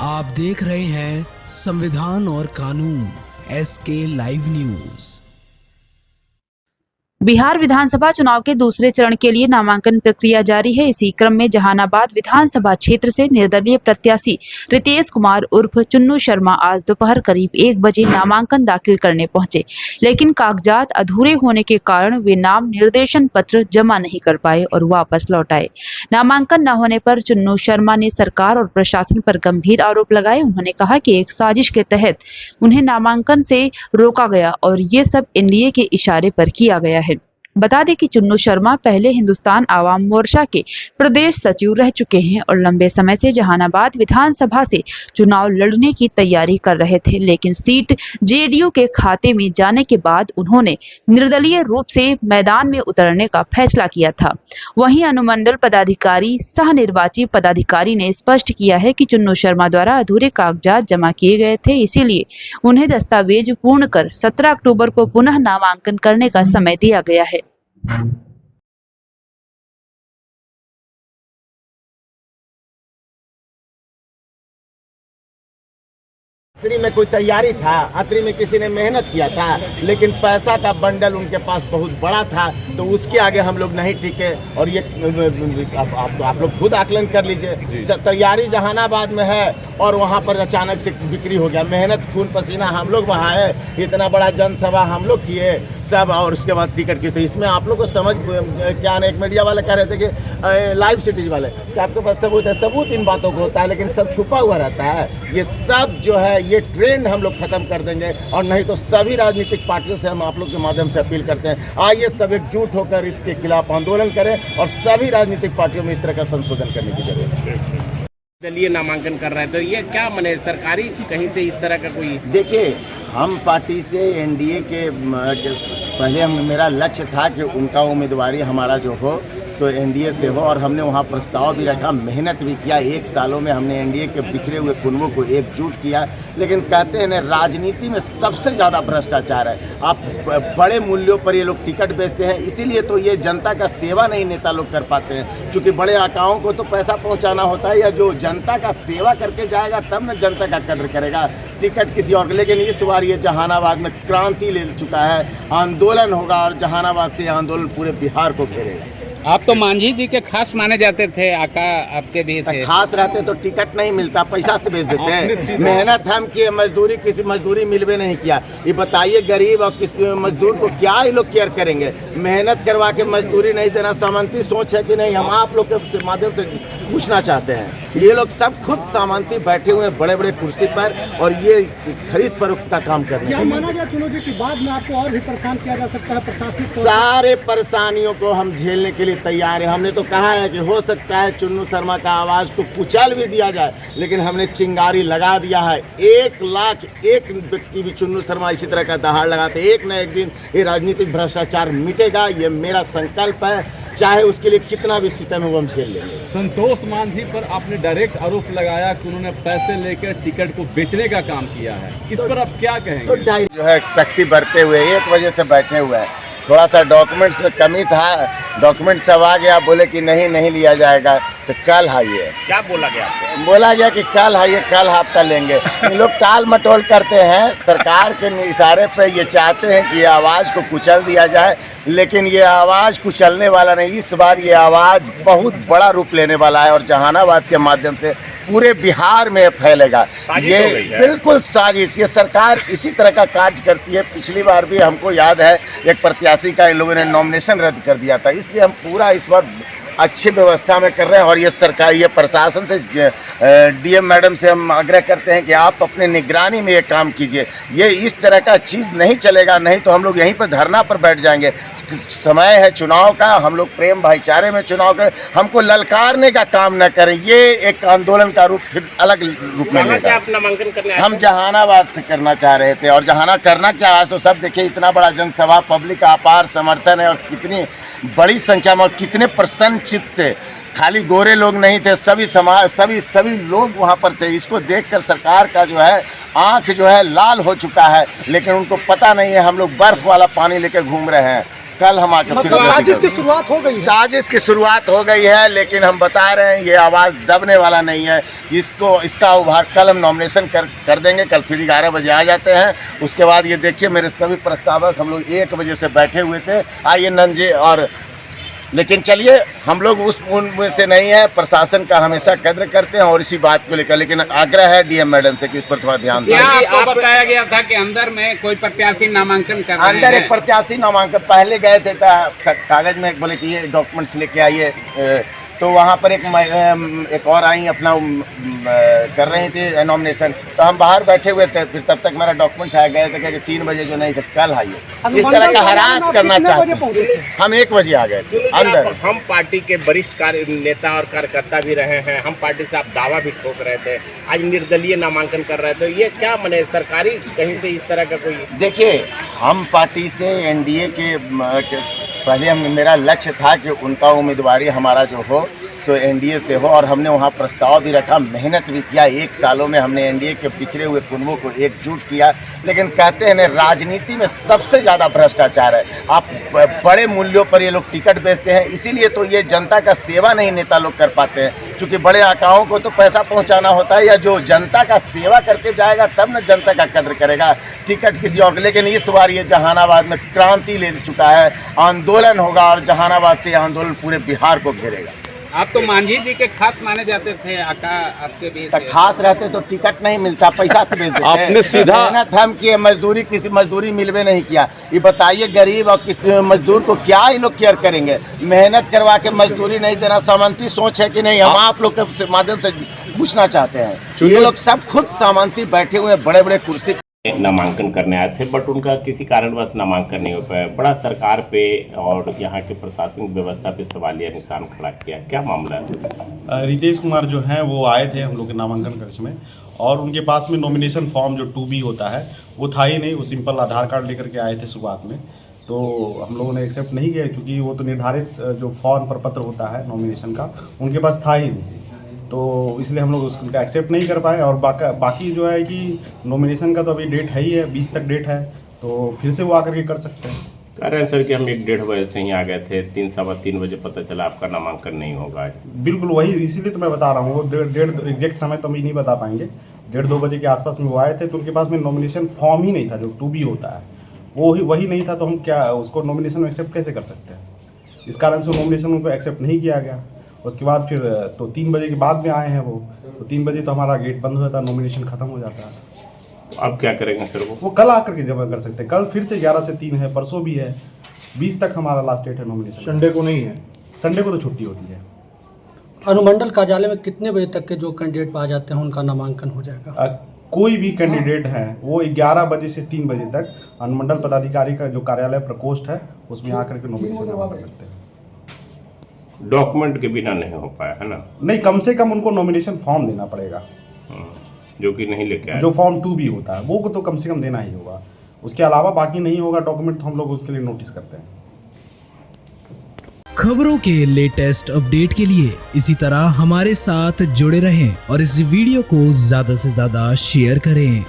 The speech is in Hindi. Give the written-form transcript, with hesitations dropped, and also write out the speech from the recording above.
आप देख रहे हैं संविधान और कानून SK लाइव न्यूज। बिहार विधानसभा चुनाव के दूसरे चरण के लिए नामांकन प्रक्रिया जारी है। इसी क्रम में जहानाबाद विधानसभा क्षेत्र से निर्दलीय प्रत्याशी रितेश कुमार उर्फ चुन्नू शर्मा आज दोपहर करीब 1 बजे नामांकन दाखिल करने पहुंचे, लेकिन कागजात अधूरे होने के कारण वे नाम निर्देशन पत्र जमा नहीं कर पाए और वापस लौट आए। नामांकन न होने पर चुन्नू शर्मा ने सरकार और प्रशासन पर गंभीर आरोप लगाए। उन्होंने कहा कि एक साजिश के तहत उन्हें नामांकन से रोका गया और ये सब एनडीए के इशारे पर किया गया है। बता दें कि चुन्नू शर्मा पहले हिंदुस्तान आवाम मोर्चा के प्रदेश सचिव रह चुके हैं और लंबे समय से जहानाबाद विधानसभा से चुनाव लड़ने की तैयारी कर रहे थे, लेकिन सीट जेडीयू के खाते में जाने के बाद उन्होंने निर्दलीय रूप से मैदान में उतरने का फैसला किया था। वहीं अनुमंडल पदाधिकारी सह निर्वाची पदाधिकारी ने स्पष्ट किया है कि चुन्नू शर्मा द्वारा अधूरे कागजात जमा किए गए थे, इसीलिए उन्हें दस्तावेज पूर्ण कर 17 अक्टूबर को पुनः नामांकन करने का समय दिया गया है। आखिरी में कोई तैयारी था, आखिरी में किसी ने मेहनत किया था, लेकिन पैसा का बंडल उनके पास बहुत बड़ा था, तो उसके आगे हम लोग नहीं टिके। और ये आप लोग खुद आकलन कर लीजिए, तैयारी जहानाबाद में है और वहाँ पर अचानक से बिक्री हो गया। मेहनत खून पसीना हम लोग बहाए, इतना बड़ा जनसभा हम लोग किए सब, और उसके बाद टिकट की। तो इसमें आप लोग को समझ क्या नहीं। एक मीडिया वाले कह रहे थे कि लाइव सिटीज वाले कि आपके पास सबूत है। सबूत इन बातों को होता है, लेकिन सब छुपा हुआ रहता है। ये सब जो है ये ट्रेंड हम लोग खत्म कर देंगे, और नहीं तो सभी राजनीतिक पार्टियों से हम आप लोग के माध्यम से अपील करते हैं, आइए सब एकजुट होकर इसके खिलाफ आंदोलन करें और सभी राजनीतिक पार्टियों में इस तरह का संशोधन करने की जरूरत है। दलीय नामांकन कर रहे हैं, तो ये क्या माने सरकारी कहीं से इस तरह का कोई? देखिए, हम पार्टी से एनडीए के पहले मेरा लक्ष्य था कि उनका उम्मीदवारी हमारा जो हो तो एनडीए से हो, और हमने वहाँ प्रस्ताव भी रखा, मेहनत भी किया। 1 सालों में हमने एनडीए के बिखरे हुए कुनबों को एकजुट किया। लेकिन कहते हैं ना, राजनीति में सबसे ज़्यादा भ्रष्टाचार है। आप बड़े मूल्यों पर ये लोग टिकट बेचते हैं, इसीलिए तो ये जनता का सेवा नहीं नेता लोग कर पाते हैं, क्योंकि बड़े आकाओं को तो पैसा पहुँचाना होता है, या जो जनता का सेवा करके जाएगा तब न जनता का कद्र करेगा टिकट किसी और। लेकिन इस बार ये जहानाबाद में क्रांति ले चुका है, आंदोलन होगा और जहानाबाद से आंदोलन पूरे बिहार को घेरेगा। आप तो मांझी जी के खास माने जाते थे, आका आपके भी थे। खास रहते तो टिकट नहीं मिलता, पैसा से बेच देते हैं। मेहनत हम किए, मजदूरी किसी मजदूरी मिलवे नहीं किया। ये बताइए गरीब और किस मजदूर को क्या ये लोग केयर करेंगे? मेहनत करवा के मजदूरी नहीं देना सामंती सोच है कि नहीं? हम आप लोग के माध्यम से पूछना चाहते हैं। ये लोग सब खुद सामंती बैठे हुए हैं बड़े बड़े कुर्सी पर, और ये खरीद फरोख्त का काम कर रहे हैं। माना जाए चुनाव के बाद में आपको और भी परेशान किया जा सकता है प्रशासनिक? सारे परेशानियों को हम झेलने के लिए तैयार है। हमने तो कहा है कि हो सकता है चुन्नू शर्मा का आवाज़ को कुचल भी दिया जाए, लेकिन हमने चिंगारी लगा दिया है। 1,00,000 व्यक्ति भी चुन्नू शर्मा इसी तरह का दहाड़ लगाते, एक न एक दिन ये राजनीतिक भ्रष्टाचार मिटेगा। ये मेरा संकल्प है, चाहे उसके लिए कितना भी सितम हो हम झेल लेंगे। संतोष मांझी पर आपने डायरेक्ट आरोप लगाया कि उन्होंने पैसे लेकर टिकट को बेचने का काम किया है, इस पर आप क्या कहेंगे? तो जो है सख्ती बरते हुए 1 बजे से बैठे हुए हैं। थोड़ा सा डॉक्यूमेंट्स में कमी था, डॉक्यूमेंट सब आ गया, बोले कि नहीं लिया जाएगा, से कल आइए। क्या बोला गया आपको? बोला गया कि कल आइए, कल हफ्ता लेंगे। ये लोग टाल मटोल करते हैं, सरकार के इशारे पे ये चाहते हैं कि ये आवाज़ को कुचल दिया जाए, लेकिन ये आवाज़ कुचलने वाला नहीं। इस बार ये आवाज़ बहुत बड़ा रूप लेने वाला है और जहानाबाद के माध्यम से पूरे बिहार में फैलेगा। ये बिल्कुल साजिश, ये सरकार इसी तरह का कार्य करती है। पिछली बार भी हमको याद है एक प्रत्याशी का इन लोगों ने नॉमिनेशन रद्द कर दिया था, इसलिए हम पूरा इस बार अच्छी व्यवस्था में कर रहे हैं। और ये सरकार, ये प्रशासन से, डीएम मैडम से हम आग्रह करते हैं कि आप अपने निगरानी में ये काम कीजिए। ये इस तरह का चीज़ नहीं चलेगा, नहीं तो हम लोग यहीं पर धरना पर बैठ जाएंगे। समय है चुनाव का, हम लोग प्रेम भाईचारे में चुनाव करें, हमको ललकारने का काम न करें। ये एक आंदोलन का रूप फिर अलग रूप में लेगा। आप नामांकन करने हम जहानाबाद से करना चाह रहे थे, और करना क्या, आज तो सब देखिए इतना बड़ा जनसभा, पब्लिक का अपार समर्थन है, और कितनी बड़ी संख्या में और कितने प्रसन्न चित्त से, खाली गोरे लोग नहीं थे, सभी समाज सभी लोग वहाँ पर थे। इसको देखकर सरकार का जो है आंख जो है लाल हो चुका है, लेकिन उनको पता नहीं है हम लोग बर्फ़ वाला पानी लेकर घूम रहे हैं। कल हम आकर फिर मतलब साजिश की शुरुआत हो गई है। साजिश की शुरुआत हो गई है, लेकिन हम बता रहे हैं ये आवाज़ दबने वाला नहीं है। इसका उभार कल हम नॉमिनेशन कर देंगे। कल फिर 11 बजे आ जाते हैं। उसके बाद ये देखिए मेरे सभी प्रस्तावक हम लोग 1 बजे से बैठे हुए थे, आइए नंजे और लेकिन चलिए हम लोग उनमें से नहीं है। प्रशासन का हमेशा कद्र करते हैं और इसी बात को लेकर लेकिन आग्रह है डीएम मैडम से कि इस पर थोड़ा ध्यान दें। आपको बताया गया था कि अंदर में कोई प्रत्याशी नामांकन कर रहे हैं। अंदर एक प्रत्याशी नामांकन पहले गए थे कागज में बोले कि ये डॉक्यूमेंट्स लेके आइए, तो वहाँ पर एक और आई अपना कर रही थी नॉमिनेशन, तो हम बाहर बैठे हुए थे। फिर तब तक मेरा डॉक्यूमेंट्स आ गए थे कि 3 बजे जो नहीं कल आइए। इस तरह का हरास करना चाहते हैं। हम 1 बजे आ गए थे अंदर। हम पार्टी के वरिष्ठ नेता और कार्यकर्ता भी रहे हैं, हम पार्टी से आप दावा भी ठोक रहे थे, आज निर्दलीय नामांकन कर रहे थे, ये क्या माने सरकारी कहीं से इस तरह का कोई? देखिए हम पार्टी से एनडीए के पहले मेरा लक्ष्य था कि उनका उम्मीदवारी हमारा जो हो सो एनडीए से हो, और हमने वहाँ प्रस्ताव भी रखा, मेहनत भी किया। 1 सालों में हमने एनडीए के बिखरे हुए कुनबों को एकजुट किया। लेकिन कहते हैं राजनीति में सबसे ज़्यादा भ्रष्टाचार है। आप बड़े मूल्यों पर ये लोग टिकट बेचते हैं, इसीलिए तो ये जनता का सेवा नहीं नेता लोग कर पाते हैं। क्योंकि बड़े आकाओं को तो पैसा पहुँचाना होता है, या जो जनता का सेवा करके जाएगा तब न जनता का कद्र करेगा टिकट किसी और। लेकिन इस बार ये जहानाबाद में क्रांति ले चुका है, आंदोलन होगा और जहानाबाद से आंदोलन पूरे बिहार को घेरेगा। आप तो मांझी जी के खास माने जाते थे, आका आपके भी खास रहते तो टिकट नहीं मिलता, पैसा से भेज देते। आपने सीधा मेहनत हम किए, मजदूरी किसी मजदूरी मिलवे नहीं किया। ये बताइए गरीब और किस मजदूर को क्या ये लोग केयर करेंगे? मेहनत करवा के मजदूरी नहीं देना सामंती सोच है कि नहीं? हम आप लोग के माध्यम से पूछना चाहते हैं। ये लोग सब खुद सामंती बैठे हुए बड़े बड़े कुर्सी नामांकन करने आए थे, बट उनका किसी कारणवश नामांकन नहीं हो पाया। बड़ा सरकार पे और यहाँ के प्रशासनिक व्यवस्था पे सवालिया निशान खड़ा किया, क्या मामला है? रितेश कुमार जो हैं वो आए थे हम लोग के नामांकन कक्ष में, और उनके पास में नॉमिनेशन फॉर्म जो 2B होता है वो था ही नहीं। वो सिंपल आधार कार्ड लेकर के आए थे शुरुआत में, तो हम लोगों ने एक्सेप्ट नहीं किया, क्योंकि वो तो निर्धारित जो फॉर्म पर पत्र होता है नॉमिनेशन का उनके पास था ही नहीं, तो इसलिए हम लोग उसका एक्सेप्ट नहीं कर पाए। और बाकी जो है कि नॉमिनेशन का तो अभी डेट है ही है, 20 तक डेट है, तो फिर से वो आकर के कर सकते हैं। कह रहे हैं सर कि हम 1-1.5 बजे से ही आ गए थे, 3-3 बजे पता चला आपका नामांकन नहीं होगा। बिल्कुल वही, इसीलिए तो मैं बता रहा हूँ, वो डेढ़ एग्जैक्ट समय तो हम नहीं बता पाएंगे। 1:30-2 बजे के आसपास में वो आए थे, तो उनके पास में नॉमिनेशन फॉर्म ही नहीं था, जो 2B होता है वही नहीं था, तो हम क्या उसको नॉमिनेशन में एक्सेप्ट कैसे कर सकते हैं? इस कारण से नॉमिनेशन उनको एक्सेप्ट नहीं किया गया। उसके बाद फिर तो 3 बजे के बाद में आए हैं वो, तो 3 बजे तो हमारा गेट बंद हो जाता है, नॉमिनेशन खत्म हो जाता है। तो अब क्या करेंगे सर? वो कल आकर के जमा कर सकते हैं। कल फिर से 11 से 3 है, परसों भी है, 20 तक हमारा लास्ट डेट है नॉमिनेशन। संडे को नहीं है? संडे को तो छुट्टी होती है। अनुमंडल कार्यालय में कितने बजे तक के जो कैंडिडेट आ जाते हैं उनका नामांकन हो जाएगा? कोई भी कैंडिडेट है वो 11 बजे से 3 बजे तक अनुमंडल पदाधिकारी का जो कार्यालय प्रकोष्ठ है उसमें आकर के नॉमिनेशन जमा कर सकते हैं। डॉक्यूमेंट के बिना नहीं हो पाया है ना? नहीं, कम से कम उनको नॉमिनेशन फॉर्म देना पड़ेगा, जो कि नहीं लेके आए। जो फॉर्म 2B होता है वो तो कम से कम देना ही होगा। उसके अलावा बाकी नहीं होगा डॉक्यूमेंट, तो हम लोग उसके लिए नोटिस करते हैं। खबरों के लेटेस्ट अपडेट के लिए इसी तरह हमारे साथ जुड़े रहें और इस वीडियो को ज्यादा से ज्यादा शेयर करें।